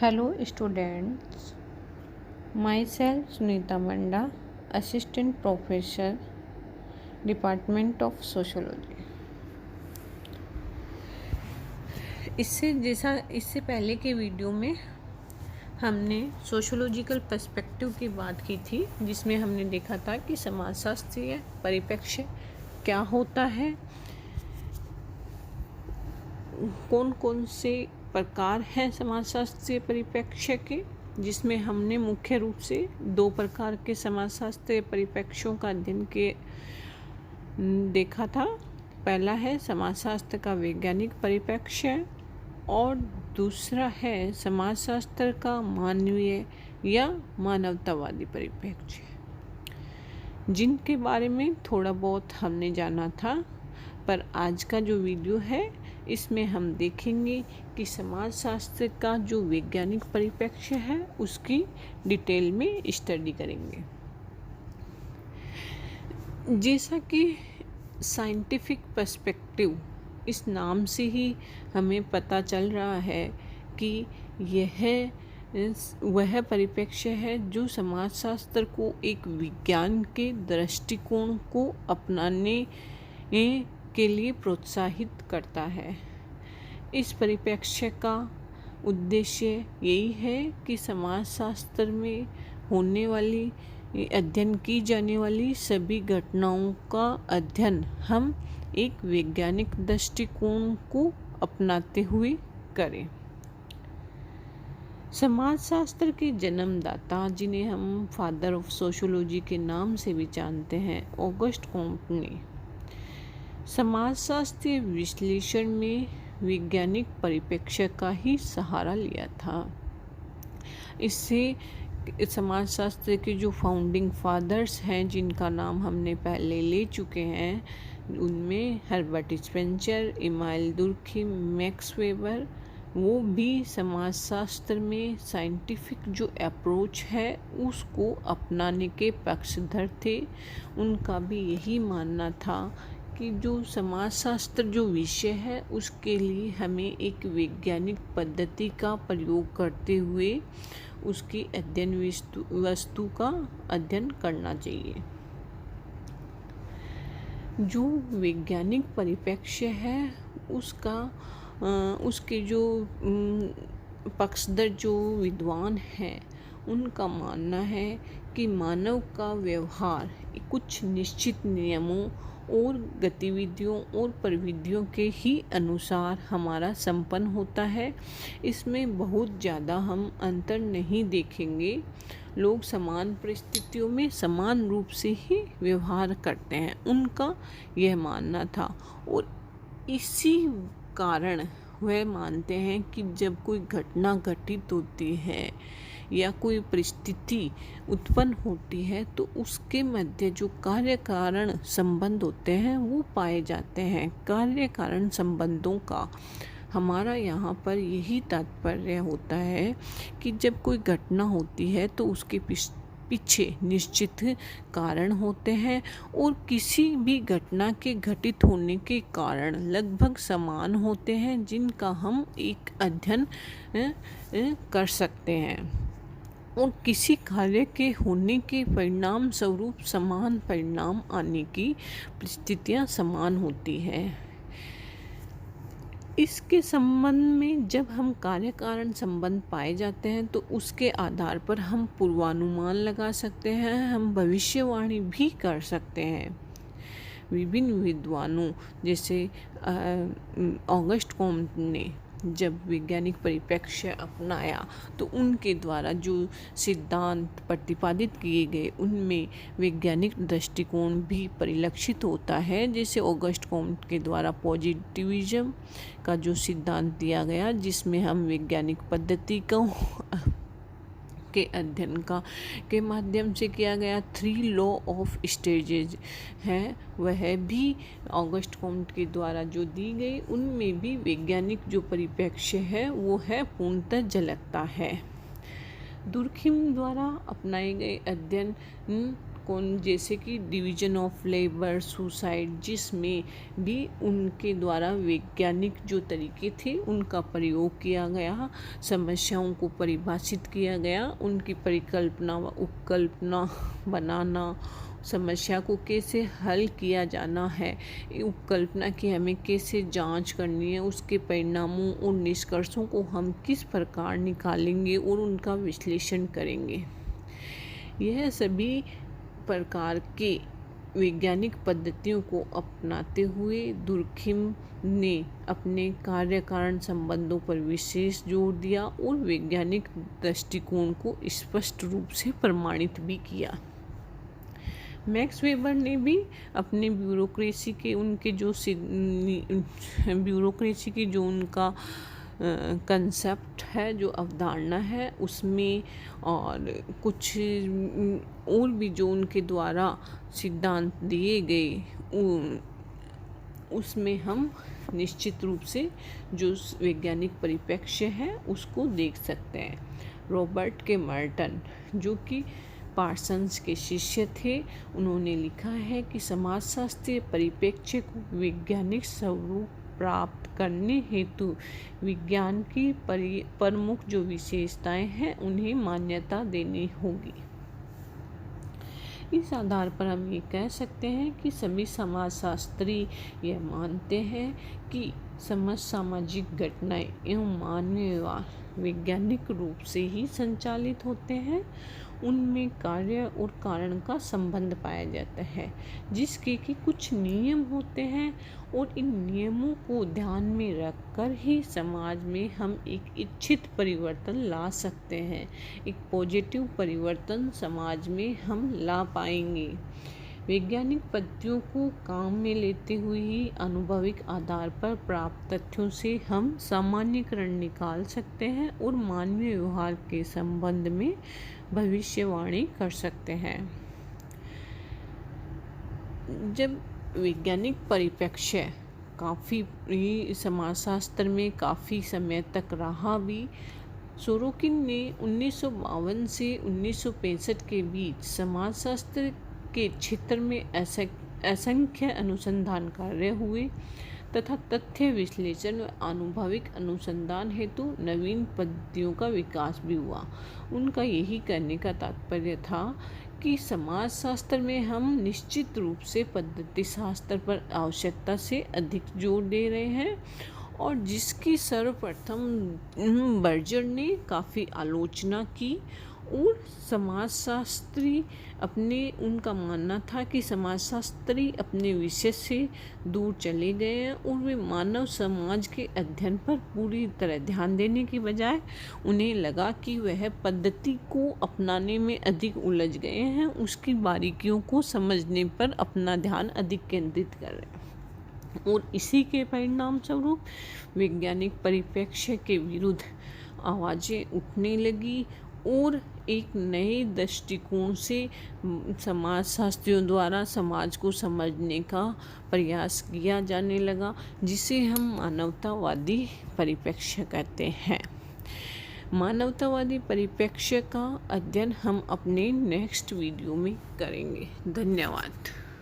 Hello students, myself Sunita Manda, Assistant Professor, Department of Sociology। इससे पहले के video में हमने सोशोलॉजिकल पर्सपेक्टिव की बात की थी, जिसमें हमने देखा था कि समाजशास्त्रीय परिप्रेक्ष्य क्या होता है, कौन कौन से प्रकार हैं समाजशास्त्रीय परिप्रेक्ष्य के, जिसमें हमने मुख्य रूप से 2 प्रकार के समाजशास्त्रीय परिप्रेक्ष्यों का अध्ययन देखा था। पहला है समाजशास्त्र का वैज्ञानिक परिप्रेक्ष्य और दूसरा है समाजशास्त्र का मानवीय या मानवतावादी परिप्रेक्ष्य, जिनके बारे में थोड़ा बहुत हमने जाना था। पर आज का जो वीडियो है इसमें हम देखेंगे कि समाजशास्त्र का जो वैज्ञानिक परिप्रेक्ष्य है उसकी डिटेल में स्टडी करेंगे। जैसा कि साइंटिफिक पर्सपेक्टिव इस नाम से ही हमें पता चल रहा है कि यह वह परिप्रेक्ष्य है जो समाजशास्त्र को एक विज्ञान के दृष्टिकोण को अपनाने के लिए प्रोत्साहित करता है। इस परिप्रेक्ष्य का उद्देश्य यही है कि समाजशास्त्र में होने वाली अध्ययन की जाने वाली सभी घटनाओं का अध्ययन हम एक वैज्ञानिक दृष्टिकोण को अपनाते हुए करें। समाजशास्त्र के जन्मदाता, जिन्हें हम फादर ऑफ सोशियोलॉजी के नाम से भी जानते हैं, ऑगस्ट कॉम्ट ने समाजशास्त्रीय विश्लेषण में वैज्ञानिक परिप्रेक्ष्य का ही सहारा लिया था। इससे समाजशास्त्र के जो फाउंडिंग फादर्स हैं, जिनका नाम हमने पहले ले चुके हैं, उनमें Herbert Spencer, Emmanuel Durkheim, Max Weber, वो भी समाजशास्त्र में साइंटिफिक जो अप्रोच है उसको अपनाने के पक्षधर थे। उनका भी यही मानना था कि जो समाजशास्त्र जो विषय है उसके लिए हमें एक वैज्ञानिक पद्धति का प्रयोग करते हुए उसकी अध्ययन वस्तु का अध्ययन करना चाहिए। जो वैज्ञानिक परिप्रेक्ष्य है उसके जो पक्षधर जो विद्वान हैं उनका मानना है कि मानव का व्यवहार कुछ निश्चित नियमों और गतिविधियों और प्रविधियों के ही अनुसार हमारा संपन्न होता है। इसमें बहुत ज़्यादा हम अंतर नहीं देखेंगे। लोग समान परिस्थितियों में समान रूप से ही व्यवहार करते हैं, उनका यह मानना था। और इसी कारण वह मानते हैं कि जब कोई घटना घटित होती है या कोई परिस्थिति उत्पन्न होती है तो उसके मध्य जो कार्य कारण संबंध होते हैं वो पाए जाते हैं। कार्य कारण संबंधों का हमारा यहाँ पर यही तात्पर्य होता है कि जब कोई घटना होती है तो उसके पीछे निश्चित कारण होते हैं और किसी भी घटना के घटित होने के कारण लगभग समान होते हैं, जिनका हम एक अध्ययन कर सकते हैं। और किसी कार्य के होने के परिणाम स्वरूप समान परिणाम आने की परिस्थितियां समान होती है। इसके संबंध में जब हम कार्य कारण संबंध पाए जाते हैं तो उसके आधार पर हम पूर्वानुमान लगा सकते हैं, हम भविष्यवाणी भी कर सकते हैं। विभिन्न विद्वानों जैसे ऑगस्ट कॉम्ट ने जब वैज्ञानिक परिप्रेक्ष्य अपनाया तो उनके द्वारा जो सिद्धांत प्रतिपादित किए गए उनमें वैज्ञानिक दृष्टिकोण भी परिलक्षित होता है। जैसे ऑगस्ट कॉम्ट के द्वारा पॉजिटिविज्म का जो सिद्धांत दिया गया, जिसमें हम वैज्ञानिक पद्धति को के अध्ययन के माध्यम से किया गया 3 लॉ ऑफ स्टेजेज है, वह भी ऑगस्ट कॉम्ट के द्वारा जो दी गई, उनमें भी वैज्ञानिक जो परिप्रेक्ष्य है वो है पूर्णतः झलकता है। दुर्खिम द्वारा अपनाए गए अध्ययन कौन जैसे कि डिवीज़न ऑफ लेबर, सुसाइड, जिसमें भी उनके द्वारा वैज्ञानिक जो तरीके थे उनका प्रयोग किया गया, समस्याओं को परिभाषित किया गया, उनकी परिकल्पना व उपकल्पना बनाना, समस्या को कैसे हल किया जाना है, उपकल्पना की हमें कैसे जांच करनी है, उसके परिणामों और निष्कर्षों को हम किस प्रकार निकालेंगे और उनका विश्लेषण करेंगे। यह सभी प्रकार के वैज्ञानिक पद्धतियों को अपनाते हुए दुर्खिम ने अपने कार्य कारण संबंधों पर विशेष जोर दिया और वैज्ञानिक दृष्टिकोण को स्पष्ट रूप से प्रमाणित भी किया। मैक्स वेबर ने भी अपने ब्यूरोक्रेसी के जो उनका कंसेप्ट है, जो अवधारणा है उसमें, और कुछ और भी जो उनके द्वारा सिद्धांत दिए गए उसमें हम निश्चित रूप से जो वैज्ञानिक परिप्रेक्ष्य है उसको देख सकते हैं। रॉबर्ट के मर्टन, जो कि पार्सन्स के शिष्य थे, उन्होंने लिखा है कि समाजशास्त्रीय परिप्रेक्ष्य को वैज्ञानिक स्वरूप प्राप्त करने हेतु विज्ञान की प्रमुख जो विशेषताएं हैं उन्हें मान्यता देनी होगी। इस आधार पर हम ये कह सकते हैं कि सभी समाजशास्त्री यह मानते हैं कि सामाजिक घटनाएं एवं मानवीय व्यवहार वैज्ञानिक रूप से ही संचालित होते हैं। उनमें कार्य और कारण का संबंध पाया जाता है, जिसके कि कुछ नियम होते हैं, और इन नियमों को ध्यान में रखकर ही समाज में हम एक इच्छित परिवर्तन ला सकते हैं। एक पॉजिटिव परिवर्तन समाज में हम ला पाएंगे। वैज्ञानिक पद्धतियों को काम में लेते हुए ही अनुभविक आधार पर प्राप्त तथ्यों से हम सामान्यीकरण निकाल सकते हैं और मानवीय व्यवहार के संबंध में भविष्यवाणी कर सकते हैं। जब वैज्ञानिक परिप्रेक्ष्य काफ़ी समाजशास्त्र में काफ़ी समय तक रहा भी, सोरोकिन ने 1952 से 1965 के बीच समाजशास्त्र के क्षेत्र में असंख्य अनुसंधान कार्य हुए तथा तथ्य विश्लेषण व आनुभविक अनुसंधान हेतु नवीन पद्धतियों का विकास भी हुआ। उनका यही करने का तात्पर्य था कि समाजशास्त्र में हम निश्चित रूप से पद्धति शास्त्र पर आवश्यकता से अधिक जोर दे रहे हैं, और जिसकी सर्वप्रथम बर्जर ने काफ़ी आलोचना की, और समाजशास्त्री उनका मानना था कि समाजशास्त्री अपने विषय से दूर चले गए हैं और वे मानव समाज के अध्ययन पर पूरी तरह ध्यान देने की बजाय उन्हें लगा कि वह पद्धति को अपनाने में अधिक उलझ गए हैं, उसकी बारीकियों को समझने पर अपना ध्यान अधिक केंद्रित कर रहे हैं, और इसी के परिणाम स्वरूप वैज्ञानिक परिप्रेक्ष्य के विरुद्ध आवाज़ें उठने लगी और एक नए दृष्टिकोण से समाजशास्त्रियों द्वारा समाज को समझने का प्रयास किया जाने लगा, जिसे हम मानवतावादी परिप्रेक्ष्य कहते हैं। मानवतावादी परिप्रेक्ष्य का अध्ययन हम अपने नेक्स्ट वीडियो में करेंगे। धन्यवाद।